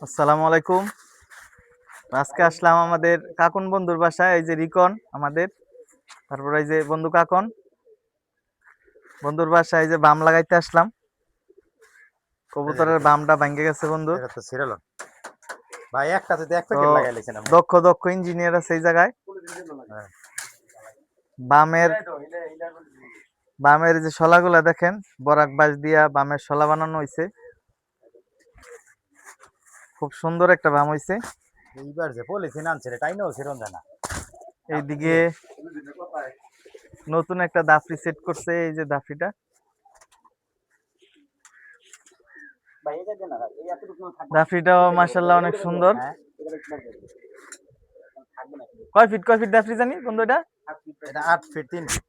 আসসালামু আলাইকুম। আজকে আসলাম আমাদের কাকন বন্ধুর বাসায়। এই যে রিকন আমাদের, তারপরে এই যে বন্ধু কাকন বন্ধুর বাসায় এই যে বাম লাগাইতে আসলাম। কবুতরের বামটা ভাঙ্গে গেছে বন্ধুর। এটা তো ছিল ভাই, একটাতে তো এক তো প্যাকেট লাগাই লেছেন আপনি। দক্ষ দক্ষ ইঞ্জিনিয়ার আছে এই জায়গায়। হ্যাঁ। বামের বামের যে শলাগুলা দেখেন, বরাক বাঁশ দিয়া বামের শলা বানানো হয়েছে। খুব সুন্দর একটা বাম হয়েছে। এইবার যে পলিথিন আনছে রে, তাই নাও সেরকম জানা। এইদিকে নতুন একটা দাফরি সেট করছে, এই যে দাফরিটা। দাফরিটাও মাশাআল্লাহ অনেক সুন্দর। হ্যাঁ, কয় ফিট দাফরি জানি বন্ধু এটা? এটা 8 feet 3 feet.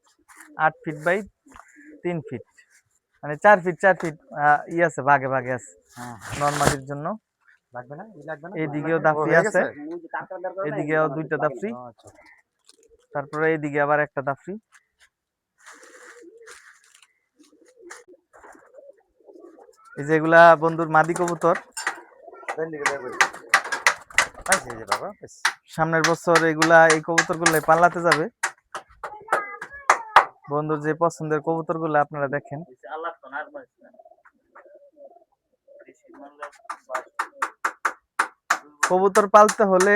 8 feet by 3 feet, মানে 4 ফিট আছে, ভাগে ভাগে আছে হ্যাঁ, নরমালির জন্য। লাগবে না? লাগবে না? এইদিকেও ও দাফরি হয়ে আছে, গেছে? এদিকেও দুইটা দাফরি, ও আচ্ছা। তারপরে এইদিকে আবার একটা দাফরি। এই যে এগুলা বন্ধুর মাদি কবুতর। দেন দিকে দেখ কই। পাইছে এই যে বাবা, পাইছে। সামনের বছর এগুলা এই কবুতরগুলো পাল্লাতে যাবে। বন্ধুর যে পছন্দের কবুতরগুলো আপনারা দেখেন। কবুতর পালতে হলে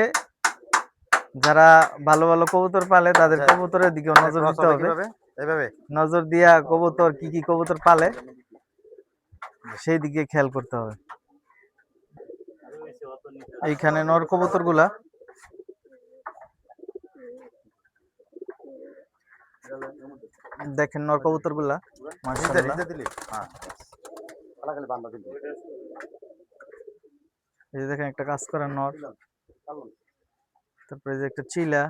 যারা ভালো ভালো কবুতর পালে তাদের কবুতরের দিকে নজর দিতে হবে। এইভাবে নজর দিয়া কবুতর কি কি কবুতর পালে সেই দিকে খেয়াল করতে হবে। এইখানে নর কবুতর গুলা দেখেন, নর কবুতর গুলা মাশাআল্লাহ। এই যে দেখেন একটা কাজ করা নর, তারপরে এই যে একটা চিলা,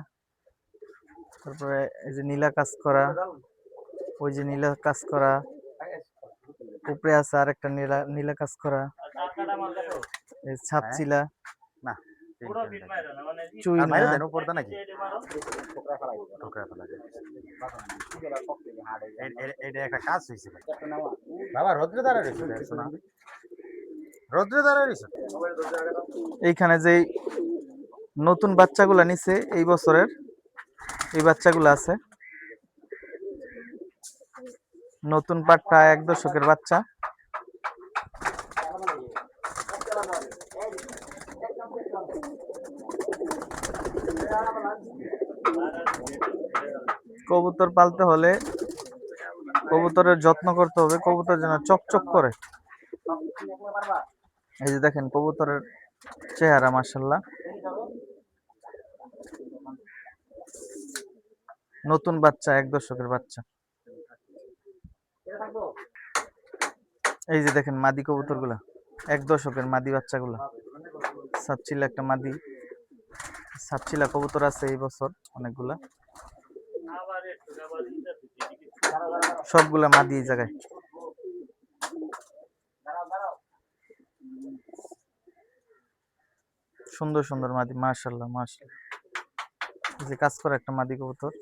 তারপরে এই যে নীলা কাজ করা, ওই যে নীলা কাজ করা, উপরে আছে আর একটা নীলা নীলা কাজ করা, এই ছাপ চিলা, না চুই না। নাকি এটা একটা কাজ হয়েছে বাবা, রোদ্রে দাঁড়া রয়েছে রোদ্রে দাঁড়া রয়েছে। এইখানে যে নতুন বাচ্চাগুলা নিছে এই বছরের, এই বাচ্চাগুলো আছে নতুন পাট্টা, 1 দশকের বাচ্চা। কবুতর পালতে হলে কবুতরের যত্ন করতে হবে, কবুতর যেন চকচক করে। এই যে দেখেন কবুতরের চেহারা মাশাআল্লাহ। নতুন বাচ্চা, 1 দশকের বাচ্চা। এই যে দেখেন মাদি কবুতর গুলা, 1 দশকের মাদি বাচ্চাগুলা। সাতচিলা একটা মাদি, সাতচিলা কবুতর আছে এই বছর অনেকগুলা, সবগুলা মাদি এই জায়গায়। সুন্দর সুন্দর মাদি মাশাআল্লাহ মাশাআল্লাহ। এই যে কাজ করা একটা মাদি কবুতর।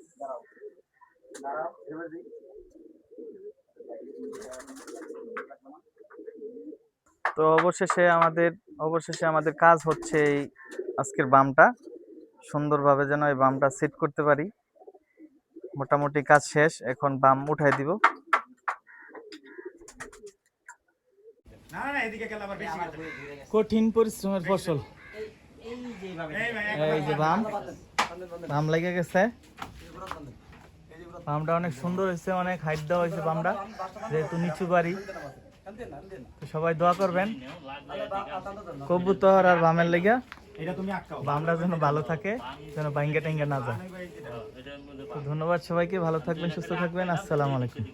তো অবশেষে আমাদের কাজ হচ্ছে এই আজকের বামটা সুন্দরভাবে যেন এই বামটা সেট করতে পারি। মোটামুটি কাজ শেষ, এখন বাম উঠাই দিব। কঠিন পরিশ্রমের ফসল। এই যে বাম লেগে গেছে। বামটা অনেক সুন্দর হয়েছে, অনেক হাইট দেওয়া হয়েছে বামটা, যেহেতু নিচু বাড়ি। সবাই দোয়া করবেন কবুতর আর বামের লেগে, বামটা যেন ভালো থাকে, যেন ভাঙ্গা টাঙ্গা না যায়। ধন্যবাদ সবাইকে, ভালো থাকবেন, সুস্থ থাকবেন। আসসালামু আলাইকুম।